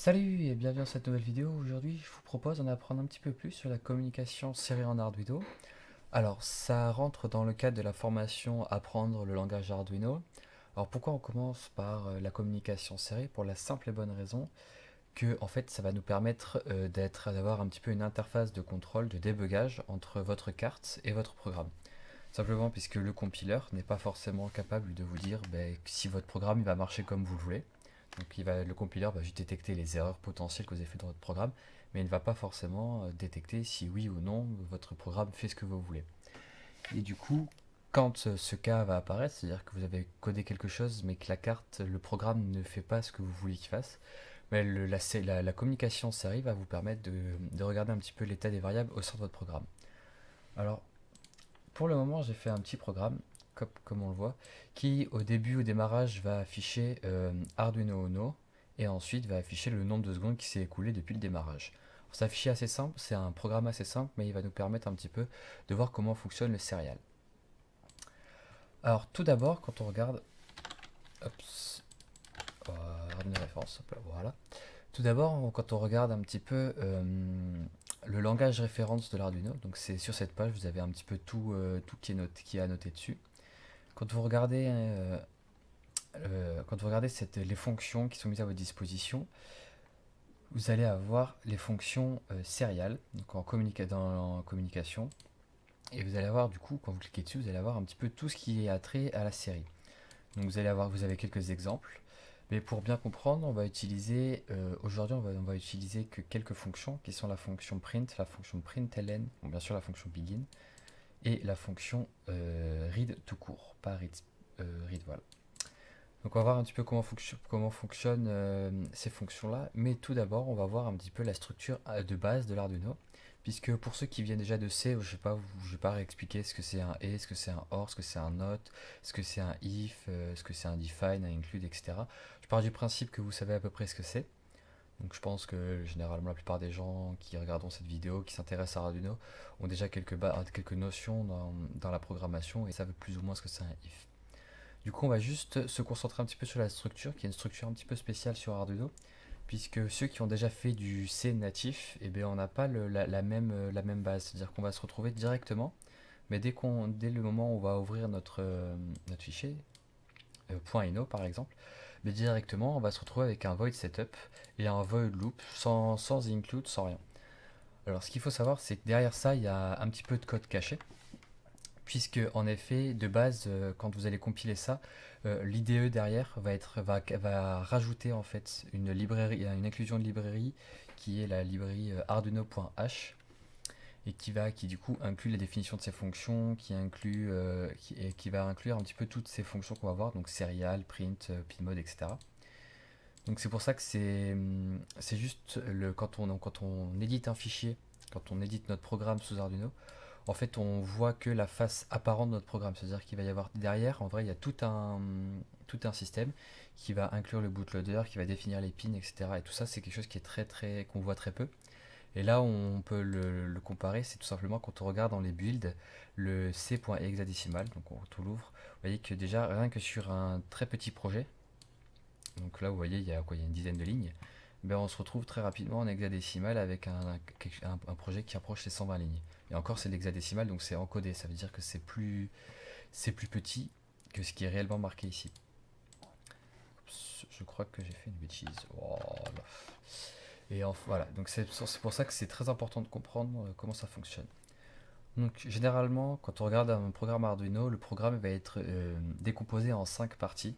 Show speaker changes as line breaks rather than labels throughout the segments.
Salut et bienvenue dans cette nouvelle vidéo. Aujourd'hui, je vous propose d'en apprendre un petit peu plus sur la communication série en Arduino. Alors, ça rentre dans le cadre de la formation Apprendre le langage Arduino. Alors, pourquoi on commence par la communication série? Pour la simple et bonne raison que, en fait, ça va nous permettre d'avoir un petit peu une interface de contrôle, de débugage entre votre carte et votre programme. Simplement puisque le compiler n'est pas forcément capable de vous dire si votre programme il va marcher comme vous le voulez. Donc le compiler va juste détecter les erreurs potentielles que vous avez faites dans votre programme, mais il ne va pas forcément détecter si oui ou non votre programme fait ce que vous voulez. Et du coup, quand ce cas va apparaître, c'est-à-dire que vous avez codé quelque chose, mais que la carte, le programme ne fait pas ce que vous voulez qu'il fasse, mais la communication série va vous permettre de regarder un petit peu l'état des variables au sein de votre programme. Alors, pour le moment, j'ai fait un petit programme, comme on le voit, qui au début, au démarrage, va afficher Arduino Uno et ensuite va afficher le nombre de secondes qui s'est écoulé depuis le démarrage. C'est un fichier assez simple, c'est un programme assez simple, mais il va nous permettre un petit peu de voir comment fonctionne le serial. Alors tout d'abord, quand on regarde, Ops, Arduino référence, hop là, voilà. Tout d'abord, quand on regarde un petit peu le langage référence de l'Arduino, donc c'est sur cette page, vous avez un petit peu tout qui est annoté dessus. Quand vous regardez, les fonctions qui sont mises à votre disposition, vous allez avoir les fonctions serial, donc dans la communication, et vous allez avoir du coup, quand vous cliquez dessus, vous allez avoir un petit peu tout ce qui est attrait à la série. Donc vous avez quelques exemples, mais pour bien comprendre, on va utiliser, aujourd'hui on va utiliser que quelques fonctions qui sont la fonction print, la fonction println, bon, bien sûr la fonction begin, et la fonction read tout court, pas read, voilà. Donc on va voir un petit peu comment fonctionnent ces fonctions-là, mais tout d'abord on va voir un petit peu la structure de base de l'Arduino, puisque pour ceux qui viennent déjà de C, je vais pas réexpliquer ce que c'est un et, ce que c'est un or, ce que c'est un not, ce que c'est un if, ce que c'est un define, un include, etc. Je pars du principe que vous savez à peu près ce que c'est. Donc je pense que généralement la plupart des gens qui regarderont cette vidéo, qui s'intéressent à Arduino, ont déjà quelques notions dans la programmation et savent plus ou moins ce que c'est un if. Du coup, on va juste se concentrer un petit peu sur la structure, qui est une structure un petit peu spéciale sur Arduino, puisque ceux qui ont déjà fait du C natif, eh bien, on n'a pas la même base. C'est-à-dire qu'on va se retrouver directement, mais dès le moment où on va ouvrir notre fichier, .ino par exemple, mais directement, on va se retrouver avec un void setup et un void loop sans include, sans rien. Alors, ce qu'il faut savoir, c'est que derrière ça, il y a un petit peu de code caché puisque en effet, de base, quand vous allez compiler ça, l'IDE derrière va rajouter en fait une librairie, une inclusion de librairie qui est la librairie arduino.h et qui du coup inclut la définition de ces fonctions, qui va inclure un petit peu toutes ces fonctions qu'on va voir, donc serial, print, pinmode, etc. Donc c'est pour ça que c'est juste quand on édite un fichier, quand on édite notre programme sous Arduino, en fait, on voit que la face apparente de notre programme. C'est-à-dire qu'il va y avoir derrière, en vrai, il y a tout un système qui va inclure le bootloader, qui va définir les pins, etc. Et tout ça, c'est quelque chose qui est qu'on voit très peu. Et là, on peut le comparer, c'est tout simplement quand on regarde dans les builds, le c.hexadécimal, donc on tout l'ouvre. Vous voyez que déjà, rien que sur un très petit projet, donc là, vous voyez, il y a quoi, il y a une dizaine de lignes, ben on se retrouve très rapidement en hexadécimal avec un projet qui approche les 120 lignes. Et encore, c'est l'hexadécimal, donc c'est encodé, ça veut dire que c'est plus petit que ce qui est réellement marqué ici. Oups, je crois que j'ai fait une bêtise. Voilà. Voilà, donc c'est pour ça que c'est très important de comprendre comment ça fonctionne. Donc généralement, quand on regarde un programme Arduino, le programme va être décomposé en 5 parties.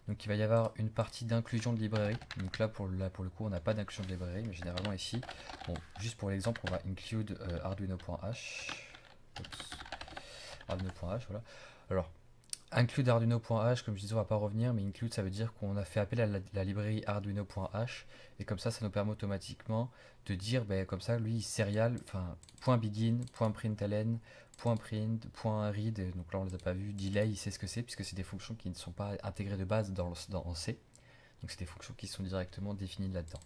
Donc il va y avoir une partie d'inclusion de librairie. Donc là pour le coup on n'a pas d'inclusion de librairie, mais généralement ici, bon, juste pour l'exemple, on va include arduino.h. Arduino.h, voilà. Alors, include arduino.h, comme je disais, on va pas revenir, mais include ça veut dire qu'on a fait appel à la librairie arduino.h, et comme ça nous permet automatiquement de dire, ben, comme ça, lui, serial, enfin, .begin, .println, .print, .read, donc là on les a pas vus, delay, il sait ce que c'est, puisque c'est des fonctions qui ne sont pas intégrées de base en C, donc c'est des fonctions qui sont directement définies là-dedans.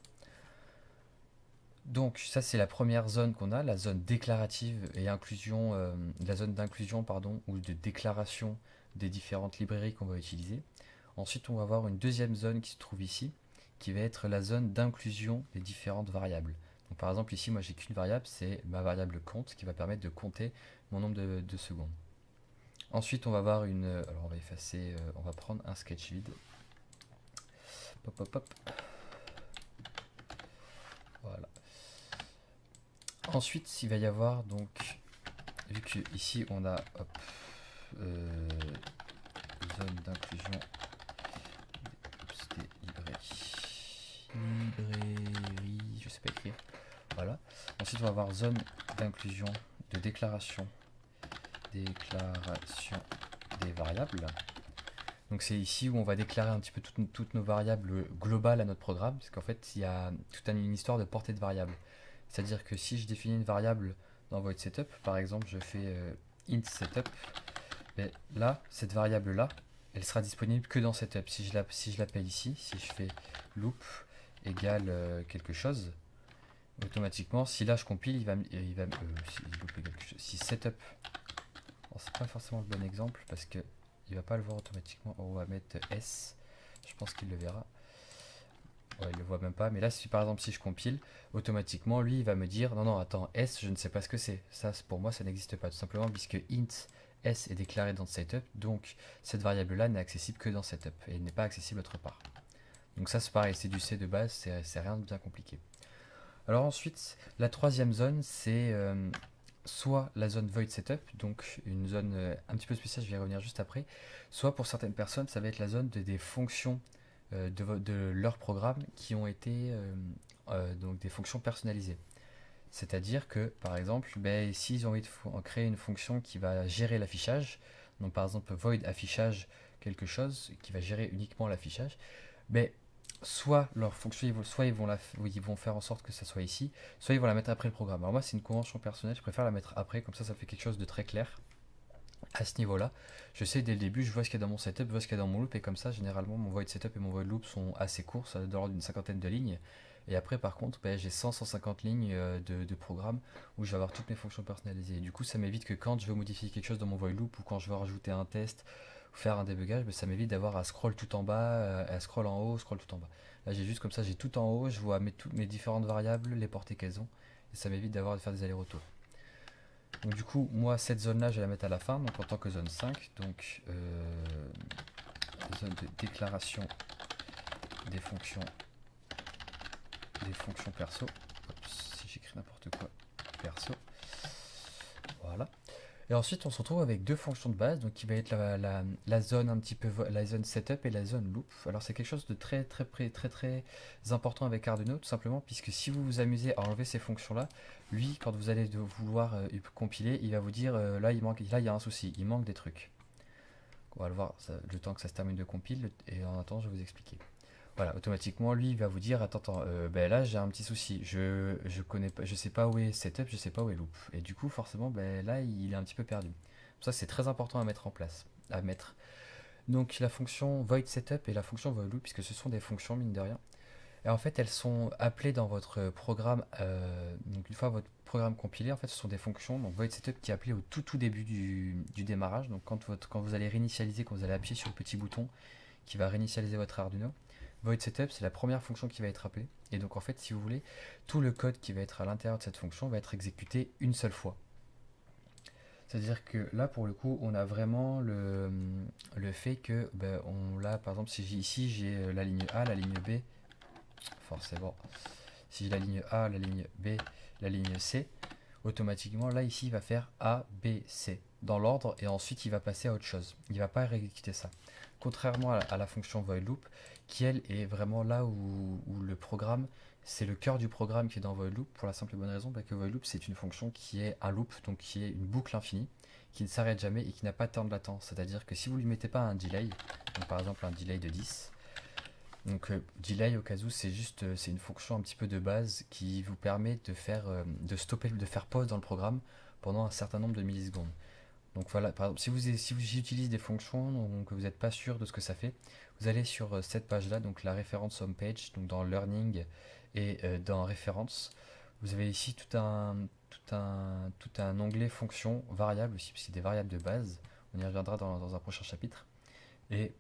Donc ça c'est la première zone qu'on a, la zone déclarative et inclusion, la zone d'inclusion pardon, ou de déclaration des différentes librairies qu'on va utiliser. Ensuite on va avoir une deuxième zone qui se trouve ici, qui va être la zone d'inclusion des différentes variables. Donc par exemple ici moi j'ai qu'une variable, c'est ma variable compte qui va permettre de compter mon nombre de secondes. Ensuite on va avoir alors on va effacer, on va prendre un sketch vide. Hop hop hop. Voilà. Ensuite il va y avoir donc, vu que ici on a zone d'inclusion librairie, je sais pas écrire. Voilà. Ensuite, on va avoir zone d'inclusion de déclaration des variables. Donc c'est ici où on va déclarer un petit peu toutes nos variables globales à notre programme, parce qu'en fait, il y a toute une histoire de portée de variables. C'est-à-dire que si je définis une variable dans void setup, par exemple, je fais int setup, mais là, cette variable-là, elle sera disponible que dans setup. Si je l'appelle ici, si je fais loop égale quelque chose, automatiquement, si là je compile, si setup, bon, c'est pas forcément le bon exemple parce que il va pas le voir automatiquement. On va mettre S, je pense qu'il le verra. Ouais, il le voit même pas, mais là, si par exemple, si je compile, automatiquement, lui, il va me dire non, non, attends, S, je ne sais pas ce que c'est. Ça, pour moi, ça n'existe pas, tout simplement, puisque int S est déclaré dans setup, donc cette variable-là n'est accessible que dans setup et n'est pas accessible autre part. Donc ça, c'est pareil, c'est du C de base, c'est rien de bien compliqué. Alors ensuite, la troisième zone, c'est soit la zone void setup, donc une zone un petit peu spéciale, je vais y revenir juste après, soit pour certaines personnes, ça va être la zone des fonctions de leur programme qui ont été donc des fonctions personnalisées. C'est-à-dire que, par exemple, ben, s'ils ont envie de créer une fonction qui va gérer l'affichage, donc par exemple void affichage quelque chose, qui va gérer uniquement l'affichage, ben, soit leur fonction, soit ils vont faire en sorte que ça soit ici, soit ils vont la mettre après le programme. Alors moi, c'est une convention personnelle, je préfère la mettre après, comme ça fait quelque chose de très clair. À ce niveau-là, je sais dès le début, je vois ce qu'il y a dans mon setup, je vois ce qu'il y a dans mon loop, et comme ça, généralement, mon void setup et mon void loop sont assez courts, ça de l'ordre d'une cinquantaine de lignes. Et après, par contre, ben, j'ai 100-150 lignes de programme où je vais avoir toutes mes fonctions personnalisées. Et du coup, ça m'évite que quand je veux modifier quelque chose dans mon void loop ou quand je veux rajouter un test ou faire un débugage, ben, ça m'évite d'avoir à scroll tout en bas, à scroll en haut, scroll tout en bas. Là, j'ai juste comme ça, j'ai tout en haut, je vois toutes mes différentes variables, les portées qu'elles ont, et ça m'évite d'avoir de faire des allers-retours. Donc du coup, moi, cette zone-là, je vais la mettre à la fin, donc en tant que zone 5, donc zone de déclaration des fonctions perso. Oups, si j'écris n'importe quoi, perso. Voilà. Et ensuite, on se retrouve avec deux fonctions de base, donc qui va être la zone un petit peu, la zone setup et la zone loop. Alors c'est quelque chose de très important avec Arduino, tout simplement, puisque si vous vous amusez à enlever ces fonctions-là, lui, quand vous allez vouloir compiler, il va vous dire là il y a un souci, il manque des trucs. On va le voir le temps que ça se termine de compile, et en attendant, je vais vous expliquer. Voilà, automatiquement, lui, il va vous dire, attends, ben là, j'ai un petit souci. Je connais pas, je sais pas où est setup, je sais pas où est loop. Et du coup, forcément, ben là, il est un petit peu perdu. Ça, c'est très important à mettre en place, à mettre. Donc, la fonction void setup et la fonction void loop, puisque ce sont des fonctions, mine de rien. Et en fait, elles sont appelées dans votre programme. Donc, une fois votre programme compilé, en fait, ce sont des fonctions. Donc, void setup qui est appelé au tout début du démarrage. Donc, quand vous allez réinitialiser, quand vous allez appuyer sur le petit bouton qui va réinitialiser votre Arduino, void setup, c'est la première fonction qui va être appelée. Et donc en fait, si vous voulez, tout le code qui va être à l'intérieur de cette fonction va être exécuté une seule fois. C'est-à-dire que là, pour le coup, on a vraiment le fait que, ben, par exemple, si ici j'ai la ligne A, la ligne B, forcément, si j'ai la ligne A, la ligne B, la ligne C, automatiquement, là, ici, il va faire A, B, C dans l'ordre et ensuite il va passer à autre chose. Il ne va pas exécuter ça. Contrairement à la fonction void loop, qui elle est vraiment là où le programme, c'est le cœur du programme qui est dans void loop, pour la simple et bonne raison que void loop c'est une fonction qui est un loop, donc qui est une boucle infinie, qui ne s'arrête jamais et qui n'a pas de temps de latence. C'est-à-dire que si vous ne lui mettez pas un delay, donc par exemple un delay de 10, donc delay au cas où c'est une fonction un petit peu de base qui vous permet de faire de faire pause dans le programme pendant un certain nombre de millisecondes. Donc voilà, par exemple, si vous utilisez des fonctions donc vous n'êtes pas sûr de ce que ça fait, vous allez sur cette page-là, donc la référence homepage, donc dans Learning et dans Références, vous avez ici tout un onglet fonctions, variables aussi, parce que c'est des variables de base. On y reviendra dans un prochain chapitre. Et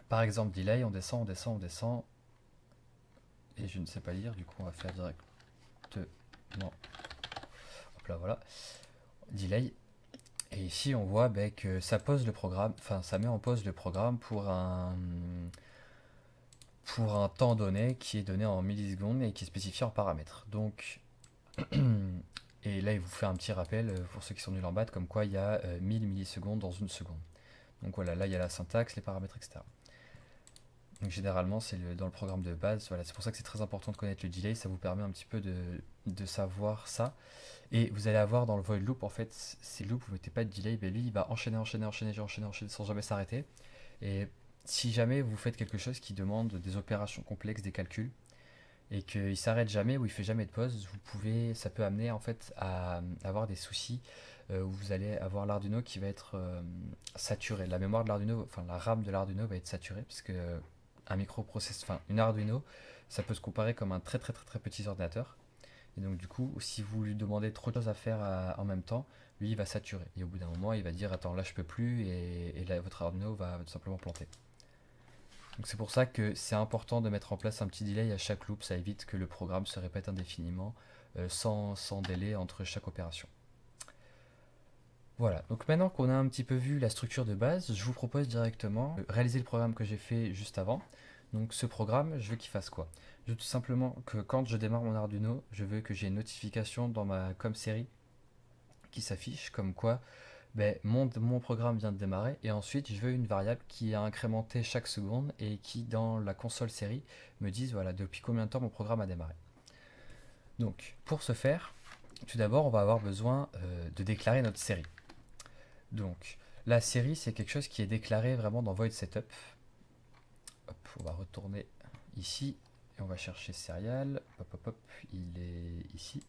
par exemple, delay, on descend, et je ne sais pas lire, du coup on va faire directement, hop là voilà, delay. Et ici on voit que ça pose le programme, enfin ça met en pause le programme pour un temps donné qui est donné en millisecondes et qui est spécifié en paramètres. Donc et là il vous fait un petit rappel pour ceux qui sont nuls en maths comme quoi il y a 1000 millisecondes dans une seconde. Donc voilà, là il y a la syntaxe, les paramètres, etc. Donc généralement c'est dans le programme de base, voilà, c'est pour ça que c'est très important de connaître le delay, ça vous permet un petit peu de savoir ça. Et vous allez avoir dans le void loop, en fait, ces loops, vous ne mettez pas de delay, mais lui il va enchaîner, enchaîner, enchaîner, enchaîner, enchaîner sans jamais s'arrêter. Et si jamais vous faites quelque chose qui demande des opérations complexes, des calculs, et qu'il s'arrête jamais ou il fait jamais de pause, ça peut amener en fait à avoir des soucis où vous allez avoir l'Arduino qui va être saturé. La mémoire de l'Arduino, enfin la RAM de l'Arduino va être saturée parce que un microprocesseur, enfin une Arduino, ça peut se comparer comme un très très très très petit ordinateur. Et donc du coup, si vous lui demandez trop de choses à faire en même temps, lui il va saturer. Et au bout d'un moment, il va dire attends là je peux plus et là votre Arduino va tout simplement planter. Donc c'est pour ça que c'est important de mettre en place un petit delay à chaque loop, ça évite que le programme se répète indéfiniment sans délai entre chaque opération. Voilà, donc maintenant qu'on a un petit peu vu la structure de base, je vous propose directement de réaliser le programme que j'ai fait juste avant. Donc ce programme, je veux qu'il fasse quoi? Je veux tout simplement que quand je démarre mon Arduino, je veux que j'ai une notification dans ma com série qui s'affiche comme quoi mon programme vient de démarrer et ensuite je veux une variable qui est incrémentée chaque seconde et qui dans la console série me dise voilà depuis combien de temps mon programme a démarré. Donc pour ce faire, tout d'abord on va avoir besoin de déclarer notre série. Donc la série c'est quelque chose qui est déclaré vraiment dans Void Setup. Hop, on va retourner ici et on va chercher serial. Hop hop hop, il est ici.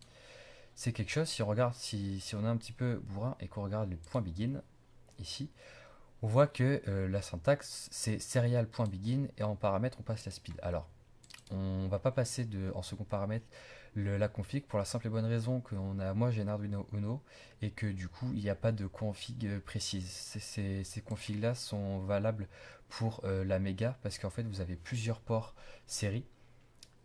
C'est quelque chose, si on regarde, si on est un petit peu bourrin et qu'on regarde le point begin ici, on voit que la syntaxe c'est serial.begin et en paramètre on passe la speed. Alors on va pas passer en second paramètre la config pour la simple et bonne raison que moi j'ai un Arduino Uno et que du coup il n'y a pas de config précise. Ces configs là sont valables pour la méga parce qu'en fait vous avez plusieurs ports série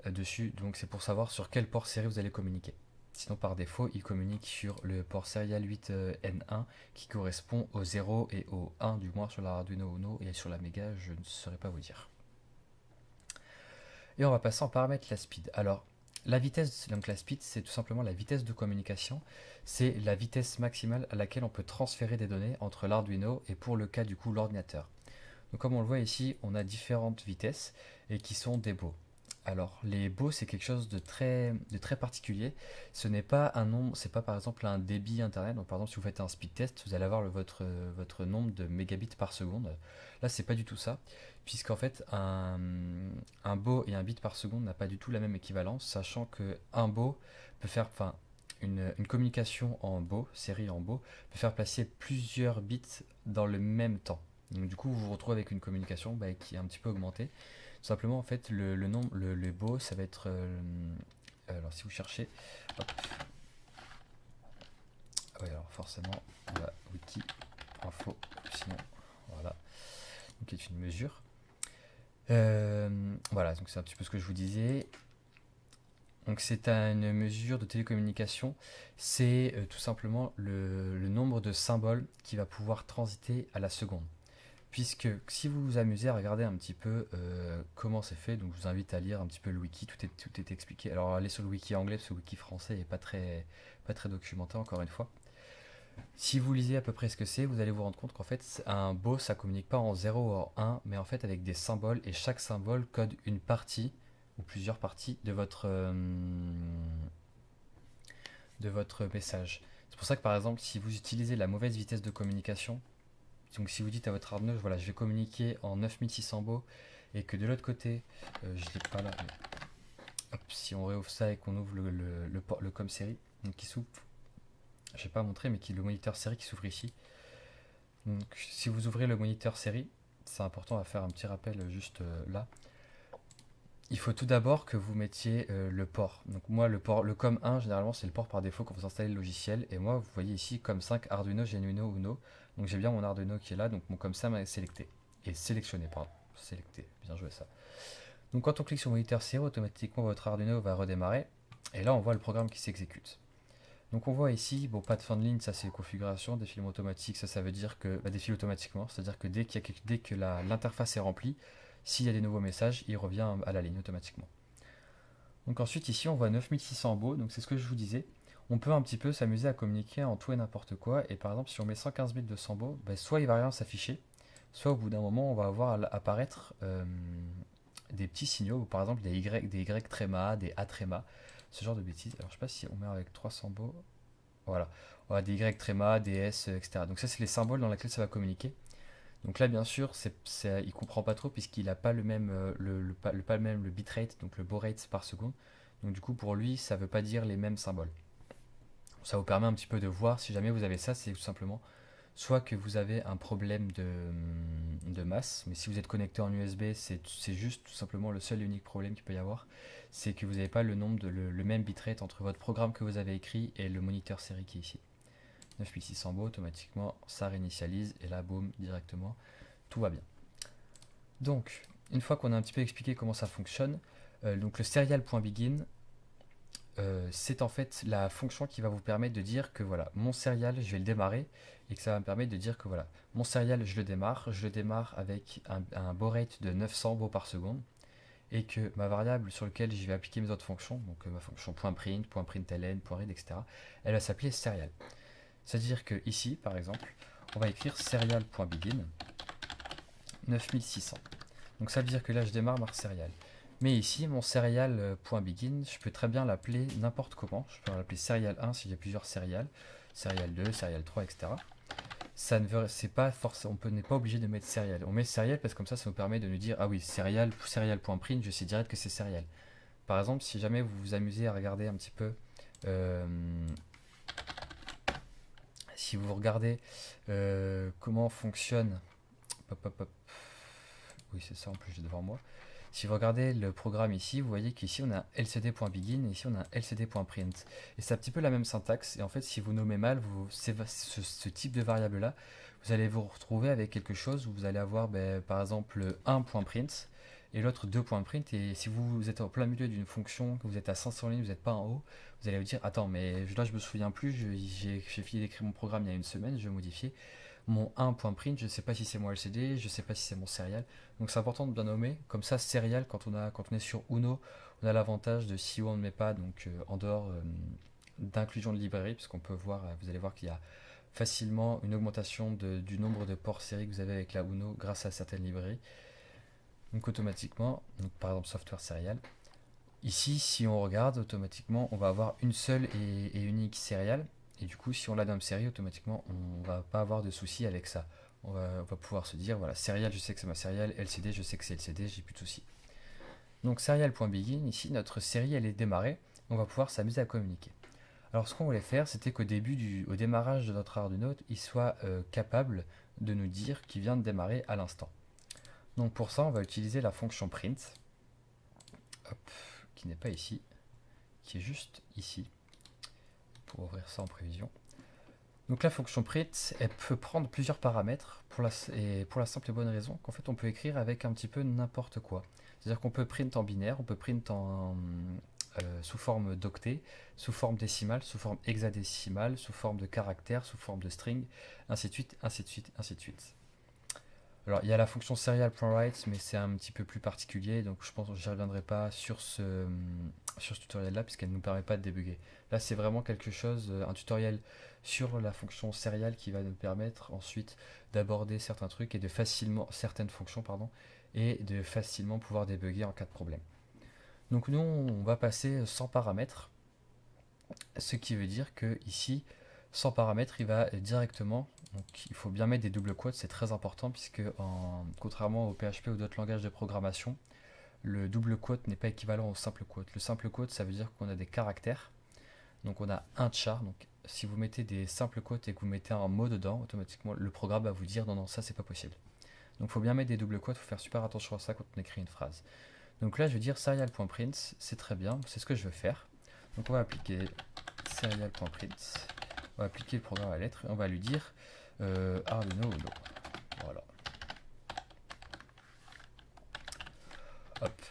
dessus, donc c'est pour savoir sur quel port série vous allez communiquer. Sinon par défaut il communique sur le port serial 8N1 qui correspond au 0 et au 1 du moins sur l'Arduino Uno, et sur la méga je ne saurais pas vous dire. Et on va passer en paramètre la speed. Alors la vitesse, donc la speed c'est tout simplement la vitesse de communication, c'est la vitesse maximale à laquelle on peut transférer des données entre l'Arduino et pour le cas du coup l'ordinateur. Donc comme on le voit ici, on a différentes vitesses et qui sont des baux. Alors les baux c'est quelque chose de très particulier. Ce n'est pas un nombre, c'est pas par exemple un débit internet. Donc par exemple si vous faites un speed test, vous allez avoir votre nombre de mégabits par seconde. Là c'est pas du tout ça, puisqu'en fait un bau et un bit par seconde n'a pas du tout la même équivalence, sachant que un bau peut faire, enfin une communication en bau, série en bau, peut faire passer plusieurs bits dans le même temps. Donc du coup vous vous retrouvez avec une communication qui est un petit peu augmentée. Tout simplement en fait le nom, le beau ça va être alors si vous cherchez hop. Ouais, alors forcément on va wiki info sinon voilà, donc est une mesure voilà, donc c'est un petit peu ce que je vous disais. Donc c'est une mesure de télécommunication, c'est tout simplement le nombre de symboles qui va pouvoir transiter à la seconde. Puisque si vous vous amusez à regarder un petit peu comment c'est fait, donc je vous invite à lire un petit peu le wiki, tout est expliqué. Alors allez sur le wiki anglais, parce que le wiki français n'est pas très documenté encore une fois. Si vous lisez à peu près ce que c'est, vous allez vous rendre compte qu'en fait un bot ça communique pas en 0 ou en 1, mais en fait avec des symboles, et chaque symbole code une partie ou plusieurs parties de votre message. C'est pour ça que par exemple si vous utilisez la mauvaise vitesse de communication, donc si vous dites à votre Arduino, voilà, je vais communiquer en 9600 baux et que de l'autre côté, je ne l'ai pas là, mais hop, si on réouvre ça et qu'on ouvre le com série, donc qui s'ouvre, je ne vais pas montrer, mais le moniteur série qui s'ouvre ici. Donc si vous ouvrez le moniteur série, c'est important à faire un petit rappel juste là. Il faut tout d'abord que vous mettiez le port. Donc moi le COM1 généralement c'est le port par défaut quand vous installez le logiciel. Et moi vous voyez ici COM5 Arduino Genuino Uno. Donc j'ai bien mon Arduino qui est là, donc mon COM5 est sélecté. Et sélectionné, pardon. Sélecté, bien joué ça. Donc quand on clique sur moniteur série, automatiquement votre Arduino va redémarrer. Et là, on voit le programme qui s'exécute. Donc on voit ici, bon, pas de fin de ligne, ça c'est configuration, des fils automatiques, ça veut dire que, défile automatiquement, c'est-à-dire que dès que l'interface est remplie, s'il y a des nouveaux messages, il revient à la ligne automatiquement. Donc ensuite ici on voit 9600 beaux, donc c'est ce que je vous disais. On peut un petit peu s'amuser à communiquer en tout et n'importe quoi, et par exemple si on met 115 200 beaux, soit il va rien s'afficher, soit au bout d'un moment on va voir apparaître des petits signaux, par exemple des Y tréma, des A tréma, ce genre de bêtises. Alors je sais pas si on met avec 300 beaux, voilà, on a des Y tréma, des S, etc. Donc ça c'est les symboles dans lesquels ça va communiquer. Donc là, bien sûr, il comprend pas trop puisqu'il n'a pas le même, pas le même le bitrate, donc le baud rate par seconde. Donc du coup, pour lui, ça veut pas dire les mêmes symboles. Ça vous permet un petit peu de voir si jamais vous avez ça, c'est tout simplement soit que vous avez un problème de masse, mais si vous êtes connecté en USB, c'est juste tout simplement le seul et unique problème qu'il peut y avoir, c'est que vous n'avez pas le même bitrate entre votre programme que vous avez écrit et le moniteur série qui est ici. 9600 beaux, automatiquement ça réinitialise et là boum directement tout va bien. Donc une fois qu'on a un petit peu expliqué comment ça fonctionne, donc le serial.begin c'est en fait la fonction qui va vous permettre de dire que voilà, mon serial je vais le démarrer et que ça va me permettre de dire que voilà, mon serial je le démarre avec un baud rate de 900 beaux par seconde et que ma variable sur laquelle je vais appliquer mes autres fonctions, donc ma fonction .print, .println, .read, etc., elle va s'appeler serial. C'est-à-dire que ici, par exemple, on va écrire serial.begin 9600. Donc ça veut dire que là, je démarre ma serial. Mais ici, mon serial.begin, je peux très bien l'appeler n'importe comment. Je peux l'appeler serial 1 si j'ai plusieurs serial, serial 2, serial 3, etc. Ça ne veut, c'est pas forcément, n'est pas obligé de mettre serial. On met serial parce que comme ça nous permet de nous dire ah oui, serial.print, je sais direct que c'est serial. Par exemple, si jamais vous vous amusez à regarder un petit peu si vous regardez comment fonctionne, oui c'est ça en plus j'ai devant moi, si vous regardez le programme ici, vous voyez qu'ici on a lcd.begin et ici on a lcd.print. Et c'est un petit peu la même syntaxe, et en fait si vous nommez mal ce type de variable là, vous allez vous retrouver avec quelque chose où vous allez avoir par exemple 1.print et l'autre 2.print, et si vous êtes en plein milieu d'une fonction, que vous êtes à 500 lignes, vous n'êtes pas en haut, vous allez vous dire attends mais là je me souviens plus, j'ai fini d'écrire mon programme il y a une semaine, je vais modifier mon 1.print, je ne sais pas si c'est mon LCD, je ne sais pas si c'est mon serial, donc c'est important de bien nommer, comme ça serial quand on est sur Uno, on a l'avantage de si on ne met pas donc en dehors d'inclusion de librairie, puisqu'on peut voir, vous allez voir qu'il y a facilement une augmentation du nombre de ports série que vous avez avec la Uno grâce à certaines librairies. Donc automatiquement, donc par exemple software serial. Ici, si on regarde, automatiquement, on va avoir une seule et unique serial. Et du coup, si on la nomme série, automatiquement, on va pas avoir de soucis avec ça. On va pouvoir se dire, voilà, serial, je sais que c'est ma serial, LCD, je sais que c'est LCD, j'ai plus de soucis. Donc serial.begin, ici, notre série, elle est démarrée. On va pouvoir s'amuser à communiquer. Alors, ce qu'on voulait faire, c'était qu'au au démarrage de notre Arduino, il soit capable de nous dire qu'il vient de démarrer à l'instant. Donc pour ça, on va utiliser la fonction print, hop, qui n'est pas ici, qui est juste ici, pour ouvrir ça en prévision. Donc la fonction print, elle peut prendre plusieurs paramètres, pour la simple et bonne raison qu'en fait on peut écrire avec un petit peu n'importe quoi. C'est-à-dire qu'on peut print en binaire, on peut print sous forme d'octet, sous forme décimale, sous forme hexadécimale, sous forme de caractère, sous forme de string, ainsi de suite, ainsi de suite, ainsi de suite. Alors, il y a la fonction serial.write, mais c'est un petit peu plus particulier, donc je pense que je n'y reviendrai pas sur ce tutoriel-là, puisqu'elle ne nous permet pas de débugger. Là, c'est vraiment quelque chose, un tutoriel sur la fonction serial qui va nous permettre ensuite d'aborder certains trucs et certaines fonctions, pardon, et de facilement pouvoir débugger en cas de problème. Donc nous, on va passer sans paramètres, ce qui veut dire que ici, sans paramètres, il va directement, donc il faut bien mettre des doubles quotes, c'est très important puisque contrairement au PHP ou d'autres langages de programmation, le double quote n'est pas équivalent au simple quote. Le simple quote, ça veut dire qu'on a des caractères, donc on a un char, donc si vous mettez des simples quotes et que vous mettez un mot dedans, automatiquement le programme va vous dire non, non, ça c'est pas possible. Donc il faut bien mettre des doubles quotes, il faut faire super attention à ça quand on écrit une phrase. Donc là je vais dire serial.print, c'est très bien, c'est ce que je veux faire. Donc on va appliquer serial.print. On va appliquer le programme à la lettre et on va lui dire Arduino Uno. Voilà. Hop.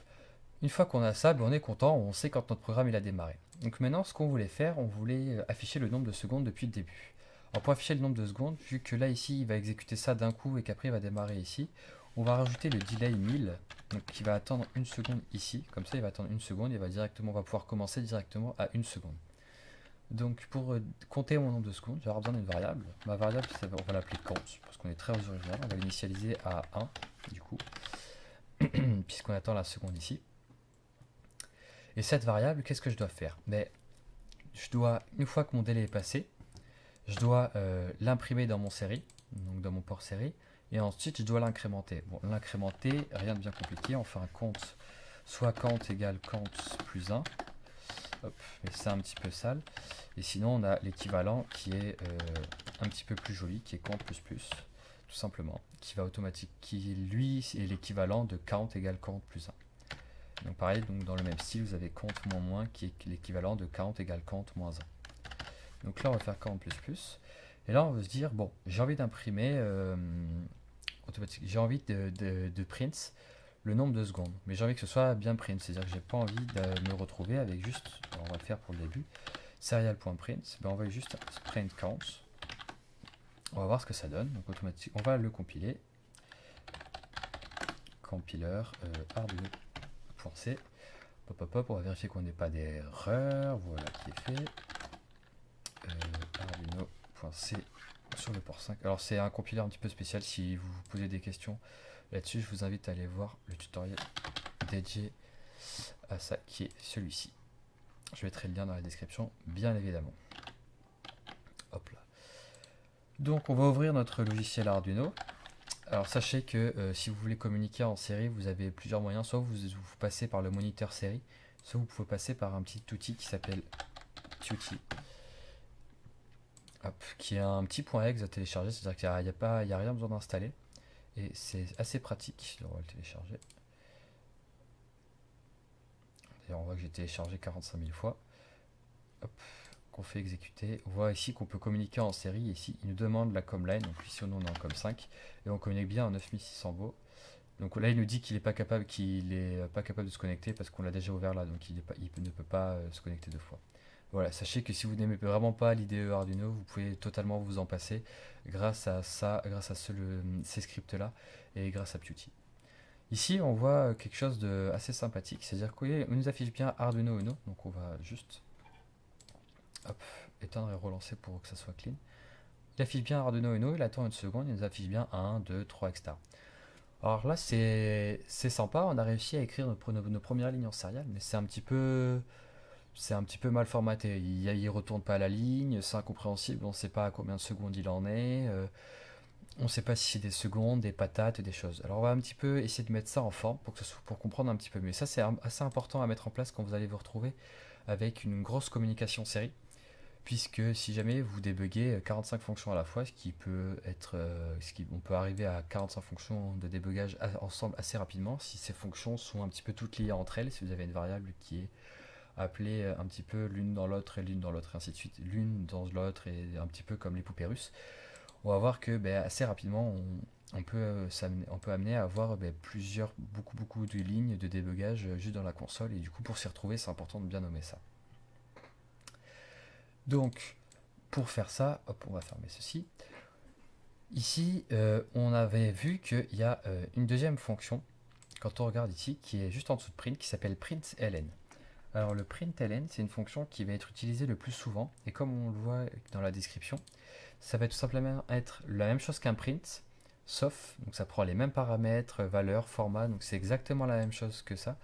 Une fois qu'on a ça, ben, on est content, on sait quand notre programme il a démarré. Donc maintenant, ce qu'on voulait faire, on voulait afficher le nombre de secondes depuis le début. Alors pour afficher le nombre de secondes, vu que là ici il va exécuter ça d'un coup et qu'après il va démarrer ici, on va rajouter le delay 1000, donc qui va attendre une seconde ici. Comme ça il va attendre une seconde et on va pouvoir commencer directement à une seconde. Donc pour compter mon nombre de secondes, je vais avoir besoin d'une variable. Ma variable, on va l'appeler count, parce qu'on est très original. On va l'initialiser à 1, du coup, puisqu'on attend la seconde ici. Et cette variable, qu'est-ce que je dois faire? Mais je dois, une fois que mon délai est passé, je dois l'imprimer dans mon série, donc dans mon port série, et ensuite je dois l'incrémenter. Bon, l'incrémenter, rien de bien compliqué, on fait un compte, soit count égale count plus 1. Hop, mais c'est un petit peu sale. Et sinon, on a l'équivalent qui est un petit peu plus joli, qui est count plus plus, tout simplement, qui va automatique, qui lui est l'équivalent de count égale count plus 1. Donc pareil, donc dans le même style, vous avez count moins moins, qui est l'équivalent de count égale count moins 1. Donc là, on va faire count plus plus. Et là, on va se dire, bon, j'ai envie d'imprimer automatique, j'ai envie de print le nombre de secondes, mais j'ai envie que ce soit bien print, c'est-à-dire que j'ai pas envie de me retrouver avec juste, on va le faire pour le début, serial.print, ben on va juste print count, on va voir ce que ça donne, donc automatique, on va le compiler, compiler arduino.c, hop hop hop, on va vérifier qu'on n'ait pas d'erreur, voilà qui est fait, arduino.c sur le port 5, alors c'est un compiler un petit peu spécial, si vous vous posez des questions là-dessus, je vous invite à aller voir le tutoriel dédié à ça qui est celui-ci. Je mettrai le lien dans la description, bien évidemment. Hop là. Donc on va ouvrir notre logiciel Arduino. Alors sachez que si vous voulez communiquer en série, vous avez plusieurs moyens. Soit vous passez par le moniteur série, soit vous pouvez passer par un petit outil qui s'appelle Qt. Hop, qui est un petit .exe à télécharger, c'est-à-dire qu'il n'y a rien besoin d'installer. Et c'est assez pratique. On va le télécharger. D'ailleurs, on voit que j'ai téléchargé 45 000 fois. Hop, qu'on fait exécuter. On voit ici qu'on peut communiquer en série. Ici, il nous demande la comline. Donc ici, on est en com5. Et on communique bien en 9600 baux. Donc là, il nous dit qu'il n'est pas capable, de se connecter parce qu'on l'a déjà ouvert là. Donc il ne peut pas se connecter deux fois. Voilà, sachez que si vous n'aimez vraiment pas l'IDE Arduino, vous pouvez totalement vous en passer grâce à ça, grâce à ces scripts-là et grâce à Qt. Ici, on voit quelque chose de assez sympathique, c'est-à-dire qu'on nous affiche bien Arduino Uno, donc on va juste hop, éteindre et relancer pour que ça soit clean. Il affiche bien Arduino Uno, il attend une seconde, il nous affiche bien 1, 2, 3, etc. Alors là, c'est sympa, on a réussi à écrire nos premières lignes en serial, mais c'est un petit peu mal formaté. Il retourne pas à la ligne, c'est incompréhensible, on ne sait pas à combien de secondes il en est, on ne sait pas si c'est des secondes, des patates, des choses. Alors on va un petit peu essayer de mettre ça en forme pour comprendre un petit peu mieux. Ça c'est assez important à mettre en place quand vous allez vous retrouver avec une grosse communication série, puisque si jamais vous débuguez 45 fonctions à la fois, on peut arriver à 45 fonctions de débugage ensemble assez rapidement, si ces fonctions sont un petit peu toutes liées entre elles, si vous avez une variable qui est appelées un petit peu l'une dans l'autre et l'une dans l'autre et ainsi de suite, l'une dans l'autre et un petit peu comme les poupées russes, on va voir que assez rapidement on peut amener à avoir beaucoup de lignes de débugage juste dans la console et du coup pour s'y retrouver c'est important de bien nommer ça. Donc pour faire ça, hop, on va fermer ceci. Ici on avait vu qu'il y a une deuxième fonction quand on regarde ici qui est juste en dessous de print qui s'appelle println. Alors le println, c'est une fonction qui va être utilisée le plus souvent, et comme on le voit dans la description, ça va tout simplement être la même chose qu'un print, sauf, donc ça prend les mêmes paramètres, valeurs, format, donc c'est exactement la même chose que ça,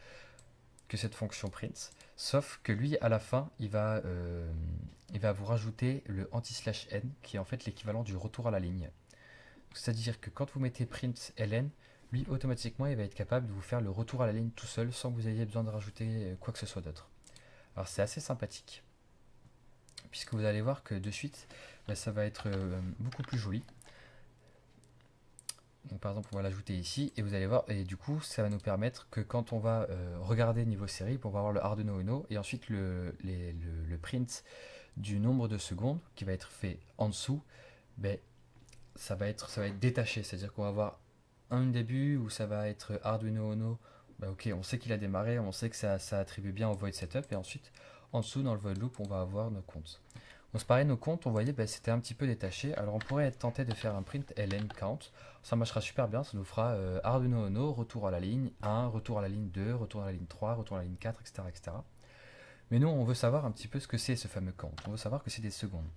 que cette fonction print, sauf que lui, à la fin, il va vous rajouter le anti/n, qui est en fait l'équivalent du retour à la ligne. C'est-à-dire que quand vous mettez println, lui automatiquement il va être capable de vous faire le retour à la ligne tout seul sans que vous ayez besoin de rajouter quoi que ce soit d'autre. Alors c'est assez sympathique puisque vous allez voir que de suite ça va être beaucoup plus joli. Donc par exemple on va l'ajouter ici et vous allez voir et du coup ça va nous permettre que quand on va regarder niveau série pour voir le Arduino Uno et ensuite le print du nombre de secondes qui va être fait en dessous, ça va être détaché, c'est à dire qu'on va avoir un début où ça va être Arduino Uno bah, ok, on sait qu'il a démarré, on sait que ça attribue bien au void setup, et ensuite, en dessous, dans le void loop, on va avoir nos comptes. Donc, c'est pareil, nos comptes, on voyait, bah, c'était un petit peu détaché. Alors, on pourrait être tenté de faire un print ln count. Ça marchera super bien, ça nous fera Arduino Uno, retour à la ligne 1, retour à la ligne 2, retour à la ligne 3, retour à la ligne 4, etc., etc. Mais nous, on veut savoir un petit peu ce que c'est ce fameux count. On veut savoir que c'est des secondes.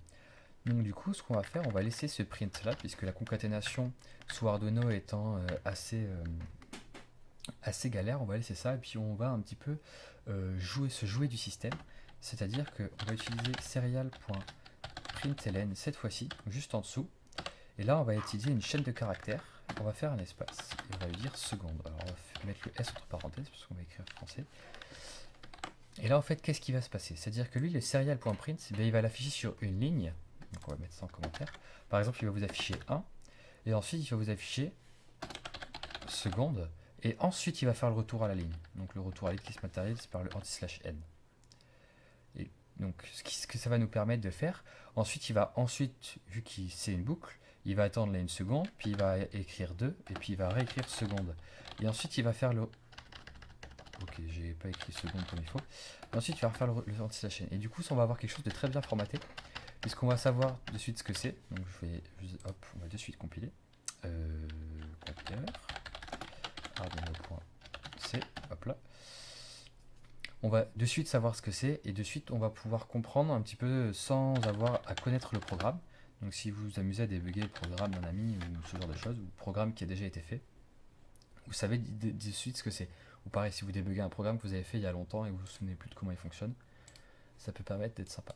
Donc du coup, ce qu'on va faire, on va laisser ce print là, puisque la concaténation sous Arduino étant assez galère, on va laisser ça, et puis on va un petit peu se jouer du système. C'est-à-dire qu'on va utiliser serial.println cette fois-ci, juste en dessous. Et là, on va utiliser une chaîne de caractères. On va faire un espace. Et on va lui dire seconde. Alors, on va mettre le S entre parenthèses, parce qu'on va écrire français. Et là, en fait, qu'est-ce qui va se passer? C'est-à-dire que lui, le serial.print, il va l'afficher sur une ligne. Donc, on va mettre ça en commentaire. Par exemple, il va vous afficher 1. Et ensuite, il va vous afficher seconde. Et ensuite, il va faire le retour à la ligne. Donc, le retour à la ligne qui se matérialise par le anti/n. Et donc, ce que ça va nous permettre de faire, ensuite, vu que c'est une boucle, il va attendre là une seconde, puis il va écrire 2, et puis il va réécrire seconde. Et ensuite, il va faire le... Ok, j'ai pas écrit seconde comme il faut. Et ensuite, il va refaire le anti/n. Et du coup, ça, on va avoir quelque chose de très bien formaté, puisqu'on va savoir de suite ce que c'est. Donc, on va de suite compiler. Compiler. Arduino.c, hop là. On va de suite savoir ce que c'est, et de suite, on va pouvoir comprendre un petit peu sans avoir à connaître le programme. Donc, si vous vous amusez à débugger le programme d'un ami, ou ce genre de choses, ou le programme qui a déjà été fait, vous savez de suite ce que c'est. Ou pareil, si vous débuguez un programme que vous avez fait il y a longtemps et que vous ne vous souvenez plus de comment il fonctionne, ça peut permettre d'être sympa.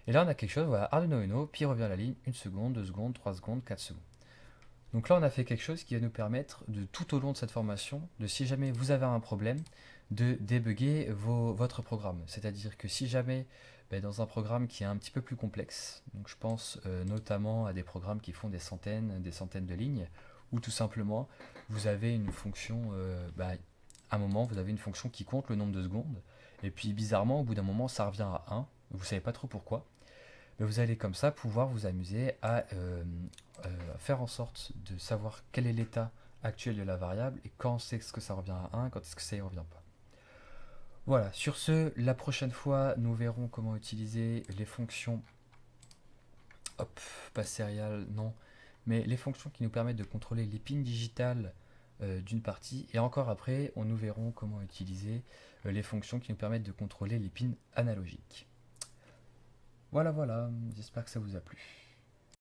Et là, on a quelque chose, voilà, Arduino Uno, puis revient à la ligne, 1 seconde, 2 secondes, 3 secondes, 4 secondes. Donc là, on a fait quelque chose qui va nous permettre, de tout au long de cette formation, de si jamais vous avez un problème, de débugger votre programme. C'est-à-dire que si jamais, dans un programme qui est un petit peu plus complexe, donc je pense notamment à des programmes qui font des centaines de lignes, ou tout simplement, vous avez une fonction, à un moment, vous avez une fonction qui compte le nombre de secondes, et puis bizarrement, au bout d'un moment, ça revient à 1, vous ne savez pas trop pourquoi. Mais vous allez comme ça pouvoir vous amuser à faire en sorte de savoir quel est l'état actuel de la variable et quand est-ce que ça revient à 1, quand est-ce que ça y revient pas. Voilà, sur ce, la prochaine fois, nous verrons comment utiliser les fonctions, hop, pas serial, non, mais les fonctions qui nous permettent de contrôler les pins digitales d'une partie, et encore après, nous verrons comment utiliser les fonctions qui nous permettent de contrôler les pins analogiques. Voilà, voilà, j'espère que ça vous a plu.